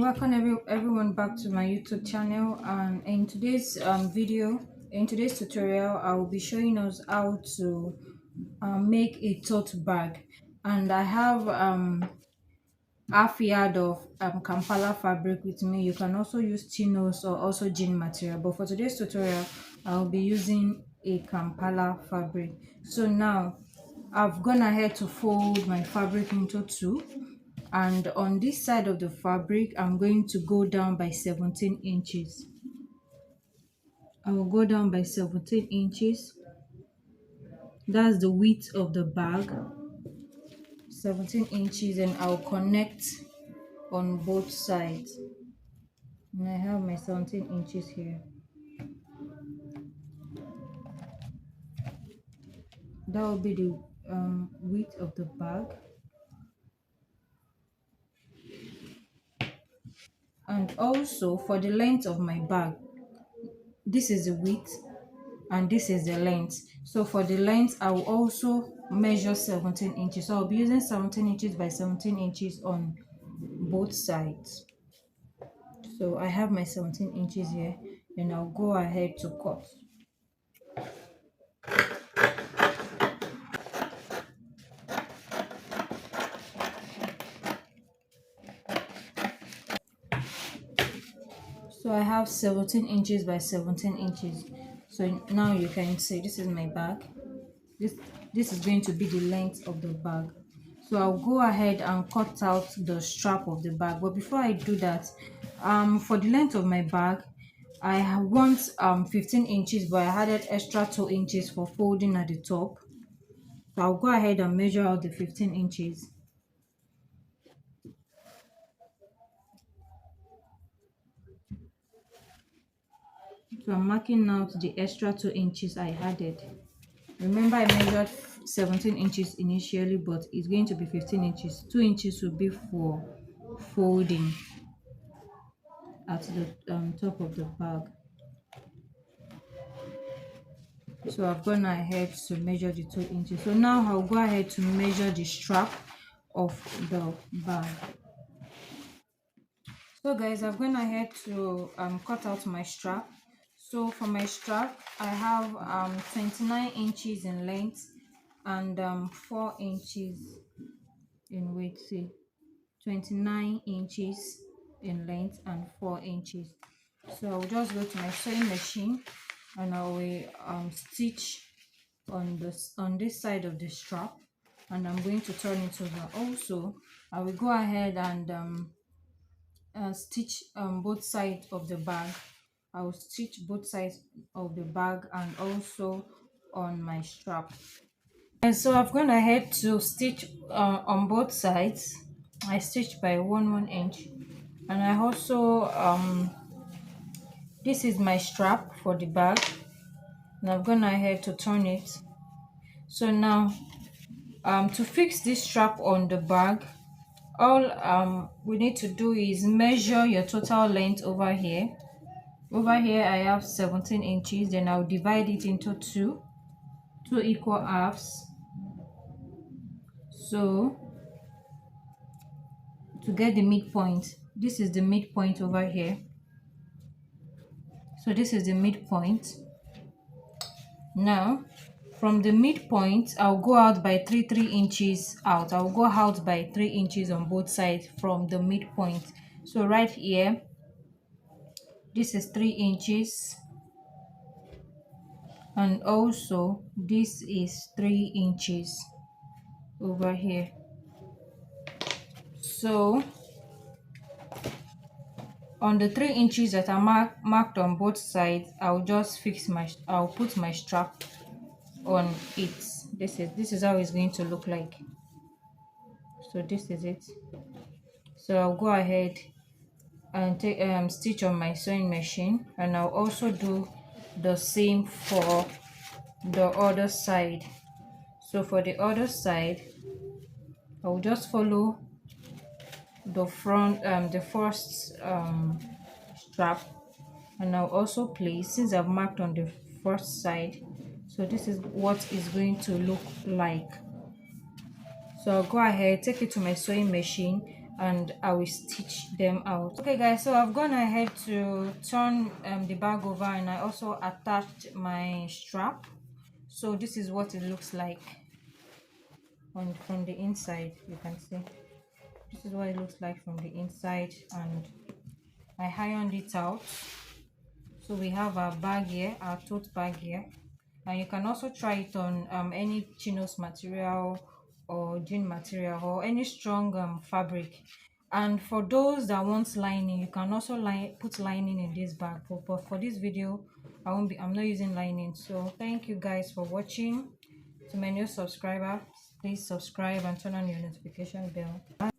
Welcome everyone back to my YouTube channel, and in today's tutorial I will be showing us how to make a tote bag. And I have half yard of Kampala fabric with me. You can also use chinos or also jean material, but for today's tutorial I will be using a Kampala fabric. So now I've gone ahead to fold my fabric into two, and on this side of the fabric I'm going to go down by 17 inches. I will go down by 17 inches. That's the width of the bag, 17 inches, and I'll connect on both sides. And I have my 17 inches here. That will be the width of the bag. And also for the length of my bag, this is the width and this is the length. So for the length I will also measure 17 inches. So I'll be using 17 inches by 17 inches on both sides. So I have my 17 inches here, and I'll go ahead to cut. So I have 17 inches by 17 inches. So now you can see this is my bag. This is going to be the length of the bag. So I'll go ahead and cut out the strap of the bag. But before I do that, for the length of my bag, I want 15 inches, but I added extra 2 inches for folding at the top. So I'll go ahead and measure out the 15 inches. So I'm marking out the extra 2 inches I added. Remember, I measured 17 inches initially, but it's going to be 15 inches. 2 inches will be for folding at the top of the bag. So I've gone ahead to measure the 2 inches. So now I'll go ahead to measure the strap of the bag. So guys, I've gone ahead to cut out my strap. So for my strap, I have 29 inches in length and 4 inches in width. See, 29 inches in length and 4 inches. So I'll just go to my sewing machine and I will stitch on this side of the strap, and I'm going to turn it over. Also, I will go ahead and stitch both sides of the bag. I will stitch both sides of the bag and also on my strap. And so I've gone ahead to stitch on both sides. I stitched by 1 inch, and I also this is my strap for the bag, and I've gone ahead to turn it. So now to fix this strap on the bag, all we need to do is measure your total length over here. Over here I have 17 inches, then I'll divide it into two equal halves. So to get the midpoint, this is the midpoint over here. So this is the midpoint. Now from the midpoint I'll go out by 3 inches out. I'll go out by 3 inches on both sides from the midpoint. So right here, this is 3 inches, and also this is 3 inches over here. So on the 3 inches that are marked on both sides, I'll put my strap on it. This is how it's going to look like. So this is it. So I'll go ahead and take stitch on my sewing machine, and I'll also do the same for the other side. So for the other side, I'll just follow the front the first strap, and I'll also place, since I've marked on the first side, so this is what it's going to look like. So I'll go ahead, take it to my sewing machine, and I will stitch them out. Okay guys, so I've gone ahead to turn the bag over, and I also attached my strap. So this is what it looks like from the inside. You can see this is what it looks like from the inside, and I ironed it out. So we have our bag here, our tote bag here, and you can also try it on any chinos material or jean material or any strong fabric. And for those that want lining, you can also put lining in this bag, but for this video I'm not using lining. So thank you guys for watching. To my new subscribers, please subscribe and turn on your notification bell. Bye.